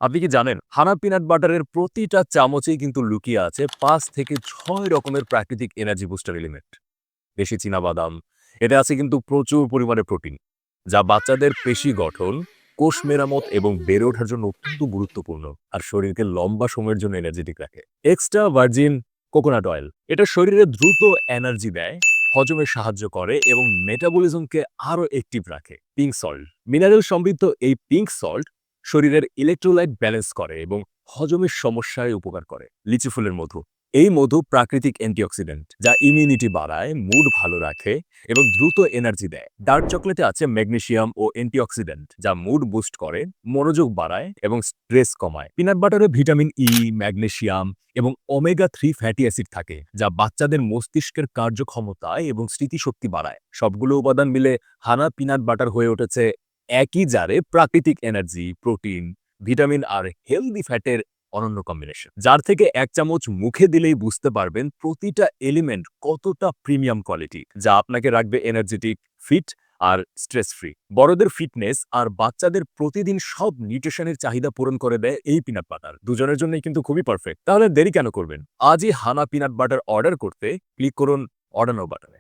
আপনি কি জানেন হানা পিনাট বাটারের প্রতিটা চামচেই কিন্তু লুকিয়ে আছে ৫ থেকে ৬ রকমের প্রাকৃতিক এনার্জি বুস্টার এলিমেন্ট। দেশি চীনাবাদাম, এতে আছে কিন্তু প্রচুর পরিমাণে প্রোটিন, যা বাচ্চাদের পেশি গঠন, কোষ মেরামত এবং বেড়ে ওঠার জন্য অত্যন্ত গুরুত্বপূর্ণ আর শরীরকে লম্বা সময়ের জন্য এনার্জেটিক রাখে। এক্সট্রা ভার্জিন কোকোনাট অয়েল, এটা শরীরে দ্রুত এনার্জি দেয়, হজমে সাহায্য করে এবং মেটাবলিজমকে আরও অ্যাক্টিভ রাখে। পিঙ্ক সল্ট, মিনারেল সমৃদ্ধ এই পিঙ্ক সল্ট শরীরের ইলেকট্রোলাইট ব্যালেন্স করে এবং হজমের সমস্যায় উপকার করে। লিচি ফুলের মধু, এই মধু প্রাকৃতিক অ্যান্টিঅক্সিডেন্ট যা ইমিউনিটি বাড়ায়, মুড ভালো রাখে এবং দ্রুত এনার্জি দেয়। ডার্ক চকলেটে আছে ম্যাগনেসিয়াম ও অ্যান্টিঅক্সিডেন্ট যা মুড বুস্ট করে, মনোযোগ বাড়ায় এবং স্ট্রেস কমায়। পিনাট বাটারে ভিটামিন ই, ম্যাগনেসিয়াম এবং ওমেগা-3 ফ্যাটি অ্যাসিড থাকে, যা বাচ্চাদের মস্তিষ্কের কার্যক্ষমতা এবং স্মৃতিশক্তি বাড়ায়। সবগুলো উপাদান মিলে হানা পিনাট বাটার হয়ে উঠেছে একই জারে প্রাকৃতিক এনার্জি, প্রোটিন, ভিটামিন আর হেলদি ফ্যাটের অনন্য কম্বিনেশন। যার থেকে ১ চামচ মুখে দিলেই বুঝতে পারবেন প্রতিটা এলিমেন্ট কতটা প্রিমিয়াম কোয়ালিটি, যা আপনাকে রাখবে এনার্জেটিক, ফিট আর স্ট্রেস ফ্রি। বড়দের ফিটনেস আর বাচ্চাদের প্রতিদিন সব নিউট্রিশনের চাহিদা পূরণ করে দেয় এই পিনাট বাটার। দুজনের জন্যই কিন্তু খুবই পারফেক্ট। তাহলে দেরি কেন করবেন? আজই হানা পিনাট বাটার অর্ডার করতে ক্লিক করুন অর্ডার নাও বাটনে।